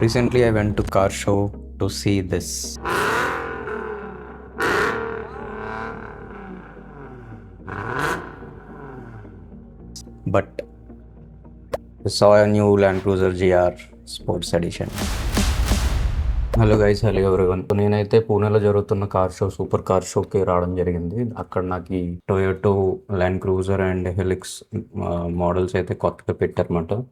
Recently, I went to car show to see this, but I saw a new Land Cruiser GR Sports Edition. Hello guys, hello everyone. నేనైతే పూణేలో జరుగుతున్న car show, super car షోకి రావడం జరిగింది. అక్కడ నాకు ఈ Toyota land cruiser and Hilux models అయితే కొత్తగా పెట్టారన్నమాట.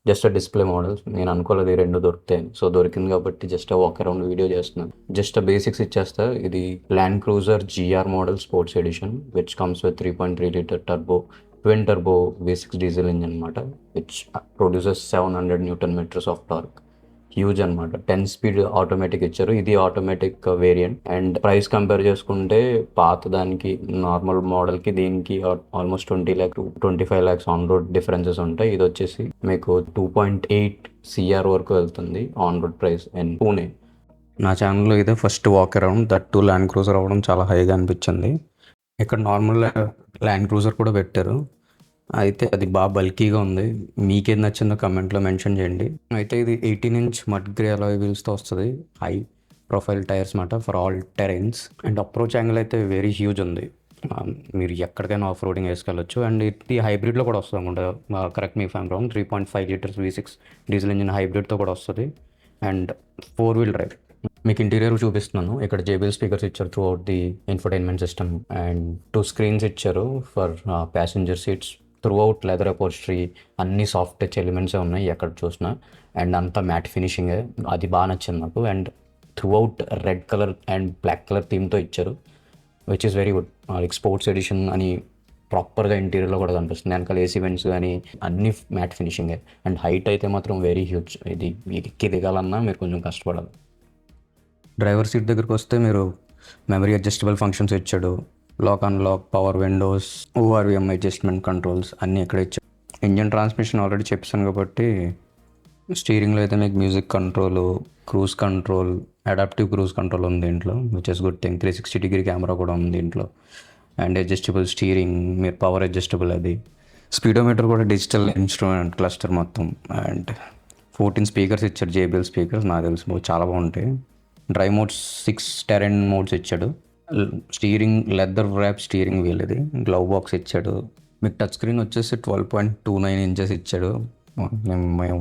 Just display models. నేను అనుకోలేదు ఈ రెండు దొరుకుతాయి. సో దొరికింది కాబట్టి జస్ట్ వాక్ అరౌండ్ వీడియో చేస్తున్నాను. జస్ట్ బేసిక్స్ ఇచ్చేస్తా. ఇది land cruiser GR model sports edition which comes with 3.3 litre turbo twin turbo V6 diesel engine అనమాట, which produces 700 newton metres of torque. Huge అనమాట. 10 స్పీడ్ ఆటోమేటిక్ ఇచ్చారు. ఇది automatic variant. And price compare చేసుకుంటే పాత దానికి normal మోడల్కి దీనికి almost 20 lakh to 25 lakhs on road differences ఉంటాయి. ఇది వచ్చేసి మీకు 2.8 CR వరకు వెళ్తుంది on road price and Pune. నా ఛానల్లో ఇదే first walk around. That to land cruiser అవ్వడం చాలా హైగా అనిపించింది. ఇక్కడ నార్మల్ ల్యాండ్ క్రూజర్ కూడా పెట్టారు, అయితే అది బాగా బల్కీగా ఉంది. మీకేది నచ్చిందో కమెంట్లో మెన్షన్ చేయండి. అయితే ఇది 18-inch మడ్ గ్రే అలాయ్ వీల్స్తో వస్తుంది. హై ప్రొఫైల్ టైర్స్ మాట for all terrains. And approach angle అయితే వెరీ హ్యూజ్ ఉంది. మీరు ఎక్కడికైనా ఆఫ్ రోడింగ్ వేసుకెళ్ళచ్చు. అండ్ ఇది హైబ్రిడ్లో కూడా వస్తుంది అనుకుంటా, correct me if I'm wrong. 3.5 litres V6 diesel engine హైబ్రిడ్తో కూడా వస్తుంది. And 4-wheel drive. మీకు ఇంటీరియర్ చూపిస్తున్నాను. ఇక్కడ JBL స్పీకర్స్ ఇచ్చారు throughout the infotainment system. And 2 screens ఇచ్చారు for passenger seats. Throughout leather upholstery, అన్ని సాఫ్ట్ టచ్ ఎలిమెంట్సే ఉన్నాయి ఎక్కడ చూసినా. అండ్ అంతా మ్యాట్ ఫినిషింగే, అది బాగా నచ్చింది నాకు. And throughout red colour and black colour థీమ్తో ఇచ్చారు, which is very good. Like sports edition అని ప్రాపర్గా ఇంటీరియర్లో కూడా కనిపిస్తుంది. వెనకాల AC వెంట్స్ కానీ అన్ని మ్యాట్ ఫినిషింగే. అండ్ హైట్ అయితే మాత్రం వెరీ హ్యూజ్. ఇది ఎక్కి దిగాలన్నా మీరు కొంచెం కష్టపడాలి. డ్రైవర్ సీట్ దగ్గరికి వస్తే మీరు మెమరీ అడ్జస్టబుల్ ఫంక్షన్స్ ఇచ్చాడు. Lock unlock, power windows, ORVM adjustment controls అన్నీ ఇక్కడ ఇచ్చాడు. ఇంజన్ ట్రాన్స్మిషన్ ఆల్రెడీ చెప్పాను కాబట్టి స్టీరింగ్లో అయితే మీకు music control, cruise control, adaptive cruise control ఉంది దీంట్లో, which is good thing. 360-degree camera కూడా ఉంది దీంట్లో. అండ్ అడ్జస్టబుల్ స్టీరింగ్, మీరు పవర్ అడ్జస్టబుల్ అది. స్పీడోమీటర్ కూడా డిజిటల్ ఇన్స్ట్రుమెంట్ క్లస్టర్ మొత్తం. అండ్ 14 స్పీకర్స్ ఇచ్చాడు, JBL స్పీకర్స్. నాకు తెలుసు చాలా బాగుంటాయి. డ్రైవ్ మోడ్స్ 6 టెరెన్ మోడ్స్ ఇచ్చాడు. Steering leather wrap steering wheel, ఇది గ్లవ్ బాక్స్ ఇచ్చాడు. మీకు టచ్ స్క్రీన్ వచ్చేసి 12.29 inches ఇచ్చాడు. మేము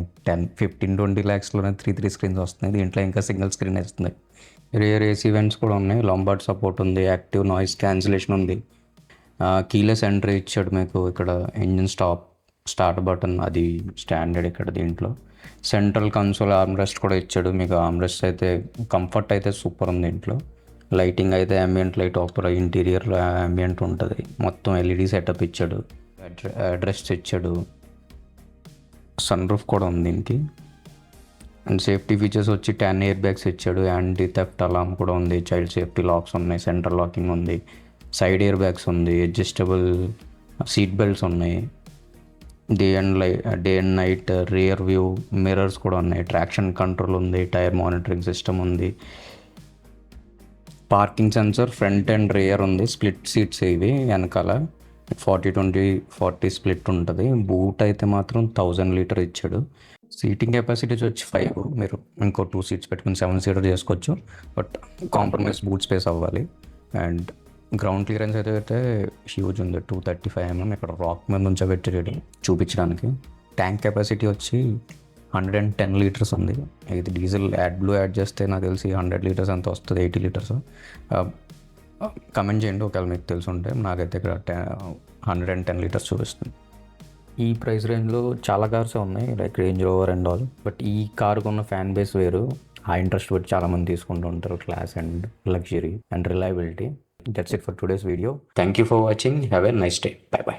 15-20 lakhsలోనే 3 స్క్రీన్స్ వస్తున్నాయి. దీంట్లో ఇంకా సింగిల్ స్క్రీన్ వస్తుంది. రియర్ AC వెంట్స్ కూడా ఉన్నాయి. లాంబార్డ్ సపోర్ట్ ఉంది. యాక్టివ్ నాయిస్ క్యాన్సిలేషన్ ఉంది. కీలెస్ ఎంట్రీ ఇచ్చాడు మీకు. ఇక్కడ ఇంజిన్ స్టార్ట్ బటన్ అది స్టాండర్డ్ ఇక్కడ దీంట్లో. సెంట్రల్ కన్సోల్ ఆర్మ్రెస్ట్ కూడా ఇచ్చాడు మీకు. ఆర్మ్రెస్ట్ అయితే కంఫర్ట్ అయితే సూపర్ ఉంది దీంట్లో. లైటింగ్ అయితే ambient లైట్, ఆపరా ఇంటీరియర్లో ambient ఉంటుంది. మొత్తం LED సెటప్ ఇచ్చాడు. అడ్రెస్ట్ ఇచ్చాడు. సన్ రూఫ్ కూడా ఉంది దీనికి. అండ్ సేఫ్టీ ఫీచర్స్ వచ్చి 10 ఎయిర్ బ్యాగ్స్ ఇచ్చాడు. యాంటీ థెఫ్ట్ అలామ్ కూడా ఉంది. చైల్డ్ సేఫ్టీ లాక్స్ ఉన్నాయి. సెంటర్ లాకింగ్ ఉంది. సైడ్ ఎయిర్ బ్యాగ్స్ ఉంది. అడ్జస్టబుల్ సీట్ బెల్ట్స్ ఉన్నాయి. Day and night rear view mirrors కూడా ఉన్నాయి. ట్రాక్షన్ కంట్రోల్ ఉంది. టైర్ మానిటరింగ్ సిస్టమ్ ఉంది. Parking sensor front and rear ఉంది. స్ప్లిట్ సీట్స్ ఇవి వెనకాల 40-20-40 స్ప్లిట్ ఉంటుంది. బూట్ అయితే మాత్రం 1000 లీటర్ ఇచ్చాడు. సీటింగ్ కెపాసిటీస్ వచ్చి 5. మీరు ఇంకో 2 seats పెట్టుకుని 7-seater చేసుకోవచ్చు. బట్ కాంప్రమైజ్ బూట్ స్పేస్ అవ్వాలి. అండ్ గ్రౌండ్ క్లియరెన్స్ అయితే హ్యూజ్ ఉంది. 235 mm ఇక్కడ రాక్ మీద నుంచో పెట్టి చూపించడానికి. ట్యాంక్ కెపాసిటీ వచ్చి 110 liters ఉంది. ఇది డీజిల్ యాడ్ చేస్తే నాకు తెలిసి 100 liters అంత వస్తుంది. 80 liters. కమెంట్ చేయండి ఒకవేళ మీకు తెలిసి ఉంటే. నాకైతే ఇక్కడ 110 liters చూపిస్తుంది. ఈ ప్రైస్ రేంజ్లో చాలా కార్స్ ఉన్నాయి, like range rover and all. But ఈ కారుకు ఉన్న ఫ్యాన్ బేస్ వేరు. ఆ ఇంట్రెస్ట్ పెట్టి చాలామంది తీసుకుంటూ ఉంటారు. Class and luxury and reliability. That's it for today's video. Thank you for watching. Have a nice day. By by.